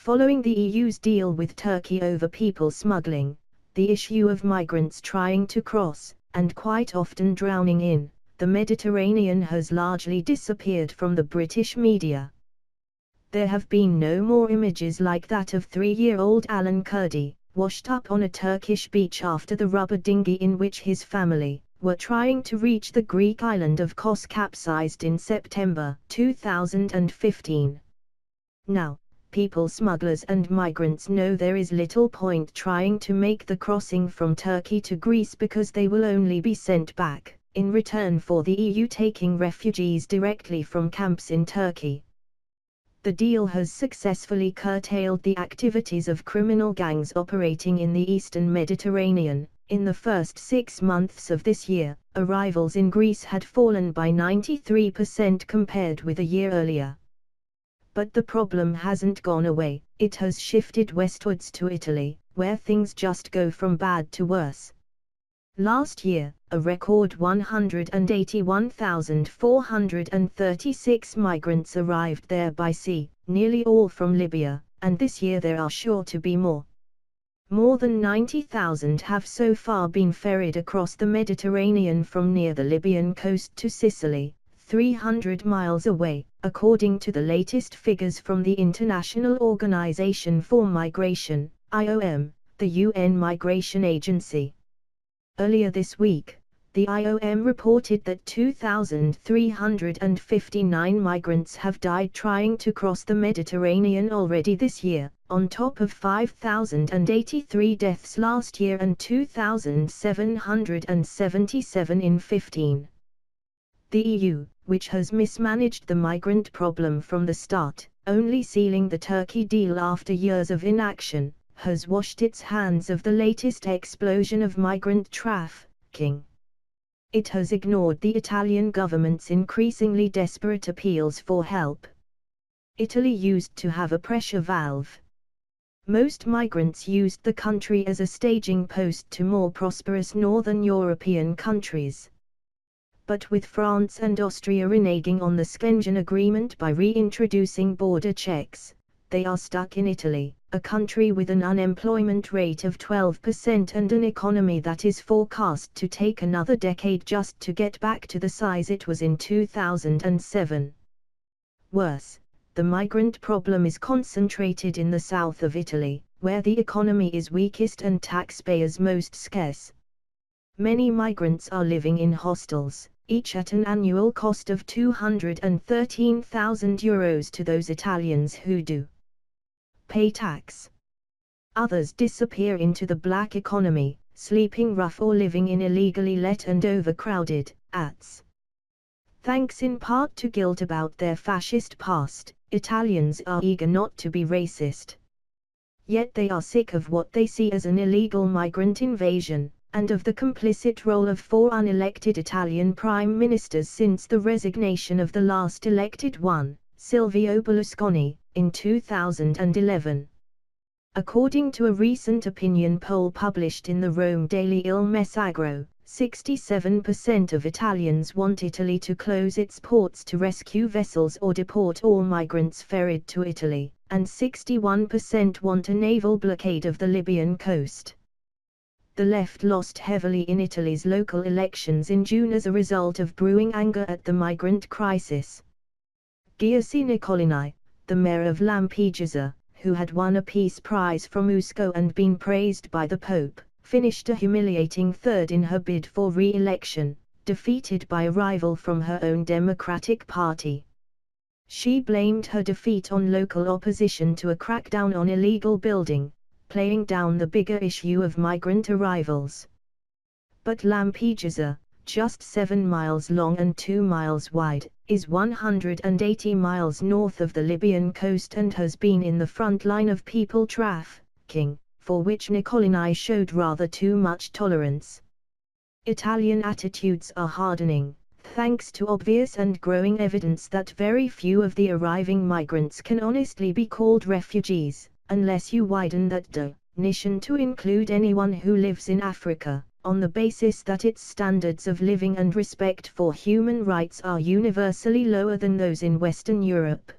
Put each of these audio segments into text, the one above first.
Following the EU's deal with Turkey over people smuggling, the issue of migrants trying to cross, and quite often drowning in, the Mediterranean has largely disappeared from the British media. There have been no more images like that of 3-year-old Alan Kurdi, washed up on a Turkish beach after the rubber dinghy in which his family were trying to reach the Greek island of Kos capsized in September 2015. Now, people smugglers and migrants know there is little point trying to make the crossing from Turkey to Greece because they will only be sent back, in return for the EU taking refugees directly from camps in Turkey. The deal has successfully curtailed the activities of criminal gangs operating in the eastern Mediterranean. In the first 6 months of this year, arrivals in Greece had fallen by 93% compared with a year earlier. But the problem hasn't gone away, it has shifted westwards to Italy, where things just go from bad to worse. Last year, a record 181,436 migrants arrived there by sea, nearly all from Libya, and this year there are sure to be more. More than 90,000 have so far been ferried across the Mediterranean from near the Libyan coast to Sicily, 300 miles away, according to the latest figures from the International Organization for Migration, IOM, the UN Migration Agency. Earlier this week, the IOM reported that 2,359 migrants have died trying to cross the Mediterranean already this year, on top of 5,083 deaths last year and 2,777 in 2015. The EU, which has mismanaged the migrant problem from the start, only sealing the Turkey deal after years of inaction, has washed its hands of the latest explosion of migrant trafficking. It has ignored the Italian government's increasingly desperate appeals for help. Italy used to have a pressure valve. Most migrants used the country as a staging post to more prosperous northern European countries. But with France and Austria reneging on the Schengen Agreement by reintroducing border checks, they are stuck in Italy, a country with an unemployment rate of 12% and an economy that is forecast to take another decade just to get back to the size it was in 2007. Worse, the migrant problem is concentrated in the south of Italy, where the economy is weakest and taxpayers most scarce. Many migrants are living in hostels, each at an annual cost of €213,000 to those Italians who do pay tax. Others disappear into the black economy, sleeping rough or living in illegally let and overcrowded ATs. Thanks in part to guilt about their fascist past, Italians are eager not to be racist. Yet they are sick of what they see as an illegal migrant invasion, and of the complicit role of 4 unelected Italian prime ministers since the resignation of the last elected one, Silvio Berlusconi, in 2011. According to a recent opinion poll published in the Rome daily Il Messaggero, 67% of Italians want Italy to close its ports to rescue vessels or deport all migrants ferried to Italy, and 61% want a naval blockade of the Libyan coast. The left lost heavily in Italy's local elections in June as a result of brewing anger at the migrant crisis. Giuseppe Nicolini, the mayor of Lampedusa, who had won a peace prize from UNESCO and been praised by the Pope, finished a humiliating third in her bid for re-election, defeated by a rival from her own Democratic Party. She blamed her defeat on local opposition to a crackdown on illegal building, playing down the bigger issue of migrant arrivals. But Lampedusa, just 7 miles long and 2 miles wide, is 180 miles north of the Libyan coast and has been in the front line of people trafficking, for which Nicolini showed rather too much tolerance. Italian attitudes are hardening, thanks to obvious and growing evidence that very few of the arriving migrants can honestly be called refugees, unless you widen that definition to include anyone who lives in Africa, on the basis that its standards of living and respect for human rights are universally lower than those in Western Europe.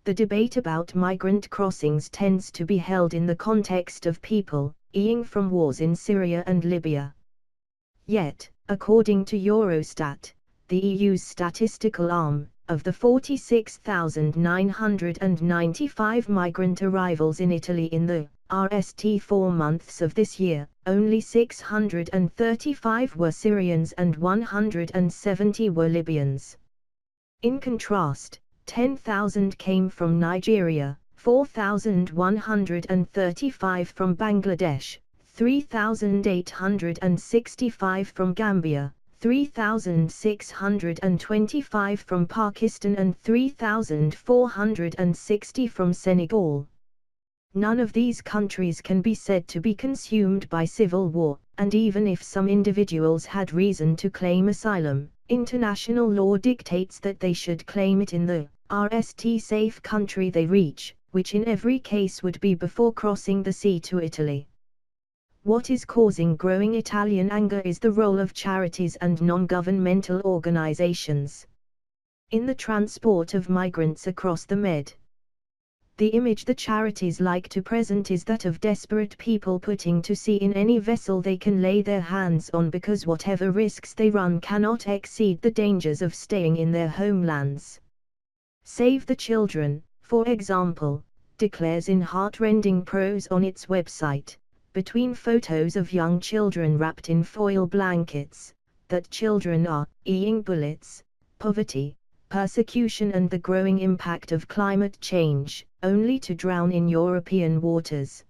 The debate about migrant crossings tends to be held in the context of people fleeing from wars in Syria and Libya. Yet, according to Eurostat, the EU's statistical arm, of the 46,995 migrant arrivals in Italy in the first 4 months of this year, only 635 were Syrians and 170 were Libyans. In contrast, 10,000 came from Nigeria, 4,135 from Bangladesh, 3,865 from Gambia, 3,625 from Pakistan and 3,460 from Senegal. None of these countries can be said to be consumed by civil war, and even if some individuals had reason to claim asylum, international law dictates that they should claim it in the safe country they reach, which in every case would be before crossing the sea to Italy. What is causing growing Italian anger is the role of charities and non-governmental organizations in the transport of migrants across the Med. The image the charities like to present is that of desperate people putting to sea in any vessel they can lay their hands on because whatever risks they run cannot exceed the dangers of staying in their homelands. Save the Children, for example, declares in heart-rending prose on its website, between photos of young children wrapped in foil blankets, that children are eating bullets, poverty, persecution and the growing impact of climate change, only to drown in European waters.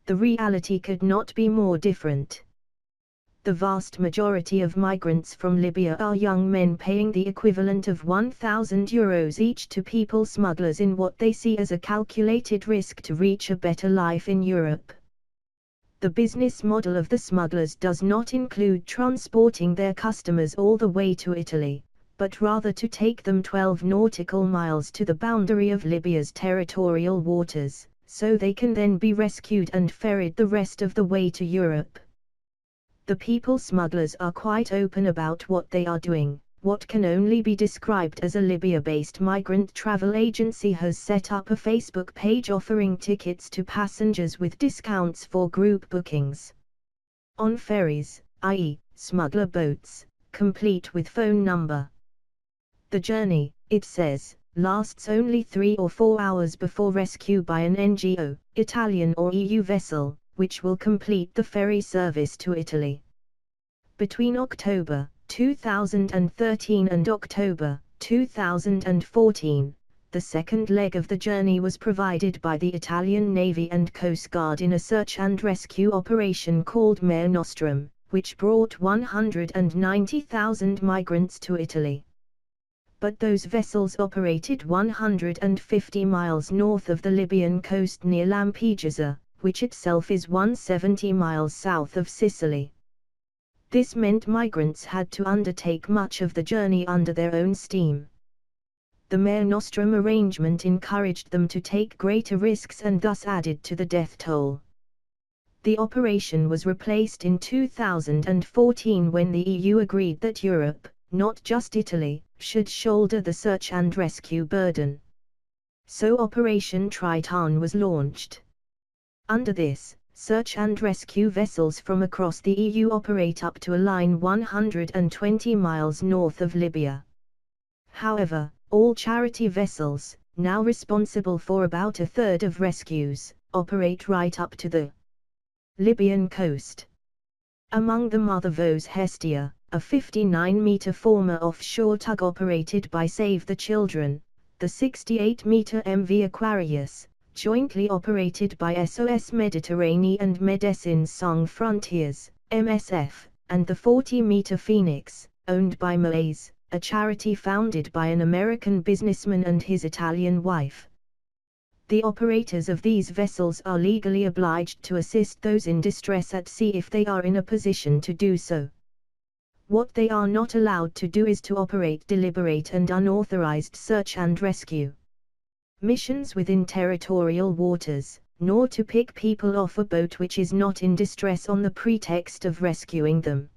The reality could not be more different. The vast majority of migrants from Libya are young men paying the equivalent of €1,000 each to people smugglers in what they see as a calculated risk to reach a better life in Europe. The business model of the smugglers does not include transporting their customers all the way to Italy, but rather to take them 12 nautical miles to the boundary of Libya's territorial waters, so they can then be rescued and ferried the rest of the way to Europe. The people smugglers are quite open about what they are doing. What can only be described as a Libya-based migrant travel agency has set up a Facebook page offering tickets to passengers with discounts for group bookings on ferries, i.e., smuggler boats, complete with phone number. The journey, it says, lasts only 3 or 4 hours before rescue by an NGO, Italian or EU vessel, which will complete the ferry service to Italy. Between October 2013 and October 2014, the second leg of the journey was provided by the Italian Navy and Coast Guard in a search and rescue operation called Mare Nostrum, which brought 190,000 migrants to Italy. But those vessels operated 150 miles north of the Libyan coast near Lampedusa, which itself is 170 miles south of Sicily. This meant migrants had to undertake much of the journey under their own steam. The Mare Nostrum arrangement encouraged them to take greater risks and thus added to the death toll. The operation was replaced in 2014 when the EU agreed that Europe, not just Italy, should shoulder the search and rescue burden. So Operation Triton was launched. Under this, search and rescue vessels from across the EU operate up to a line 120 miles north of Libya. However, all charity vessels, now responsible for about a third of rescues, operate right up to the Libyan coast. Among them are the Vos Hestia, a 59-meter former offshore tug operated by Save the Children, the 68-meter MV Aquarius, jointly operated by SOS Mediterranee and Médecins Sans Frontières, MSF, and the 40-meter Phoenix, owned by Moaze, a charity founded by an American businessman and his Italian wife. The operators of these vessels are legally obliged to assist those in distress at sea if they are in a position to do so. What they are not allowed to do is to operate deliberate and unauthorized search and rescue missions within territorial waters, nor to pick people off a boat which is not in distress on the pretext of rescuing them.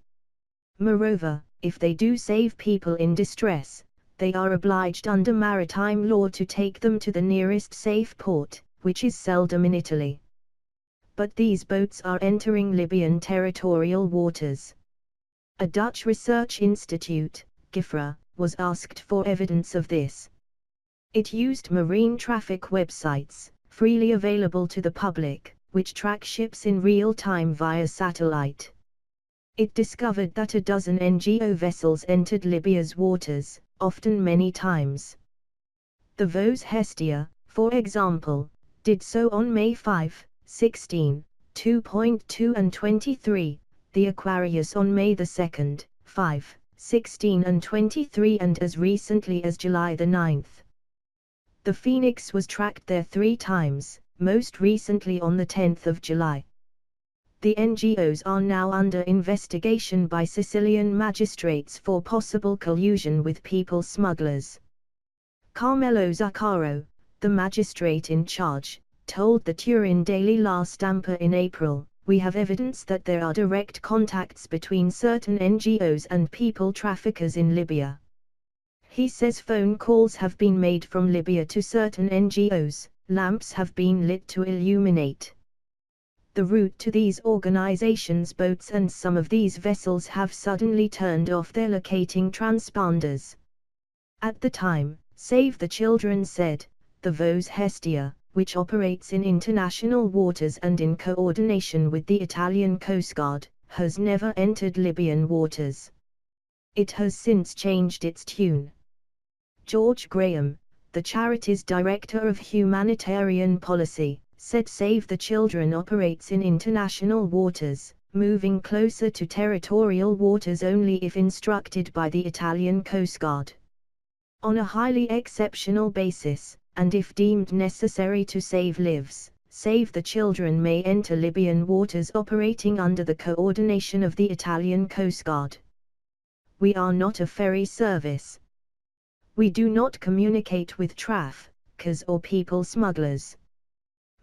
Moreover, if they do save people in distress, they are obliged under maritime law to take them to the nearest safe port, which is seldom in Italy. But these boats are entering Libyan territorial waters. A Dutch research institute, GIFRA, was asked for evidence of this. It used marine traffic websites, freely available to the public, which track ships in real time via satellite. It discovered that a dozen NGO vessels entered Libya's waters, often many times. The Vos Hestia, for example, did so on May 5, 16, 2.2 and 23, the Aquarius on May 2, 5, 16 and 23, and as recently as July 9. The Phoenix was tracked there 3 times, most recently on the 10th of July. The NGOs are now under investigation by Sicilian magistrates for possible collusion with people smugglers. Carmelo Zuccaro, the magistrate in charge, told the Turin Daily La Stampa in April, "We have evidence that there are direct contacts between certain NGOs and people traffickers in Libya." He says phone calls have been made from Libya to certain NGOs, lamps have been lit to illuminate the route to these organizations' boats, and some of these vessels have suddenly turned off their locating transponders. At the time, Save the Children said, the Vos Hestia, which operates in international waters and in coordination with the Italian Coast Guard, has never entered Libyan waters. It has since changed its tune. George Graham, the charity's Director of Humanitarian Policy, said Save the Children operates in international waters, moving closer to territorial waters only if instructed by the Italian Coast Guard. On a highly exceptional basis, and if deemed necessary to save lives, Save the Children may enter Libyan waters operating under the coordination of the Italian Coast Guard. We are not a ferry service. We do not communicate with traffickers or people smugglers.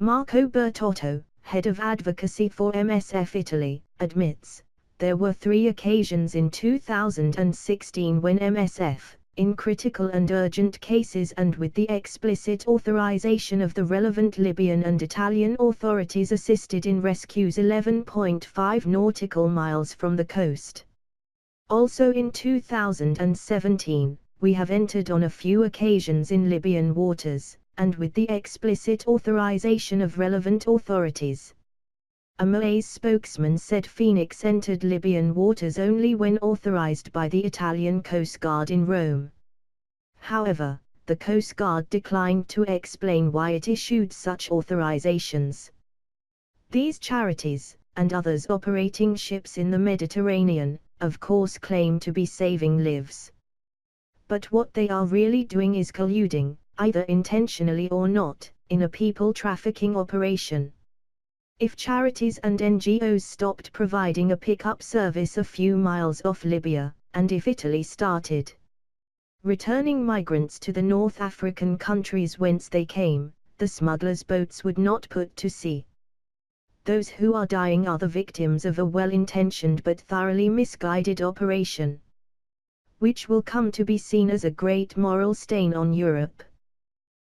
Marco Bertotto, head of advocacy for MSF Italy, admits, there were 3 occasions in 2016 when MSF, in critical and urgent cases and with the explicit authorization of the relevant Libyan and Italian authorities, assisted in rescues 11.5 nautical miles from the coast. Also in 2017, we have entered on a few occasions in Libyan waters, and with the explicit authorization of relevant authorities. A MOA's spokesman said Phoenix entered Libyan waters only when authorized by the Italian Coast Guard in Rome. However, the Coast Guard declined to explain why it issued such authorizations. These charities, and others operating ships in the Mediterranean, of course claim to be saving lives. But what they are really doing is colluding, either intentionally or not, in a people trafficking operation. If charities and NGOs stopped providing a pickup service a few miles off Libya, and if Italy started returning migrants to the North African countries whence they came, the smugglers' boats would not put to sea. Those who are dying are the victims of a well-intentioned but thoroughly misguided operation, which will come to be seen as a great moral stain on Europe.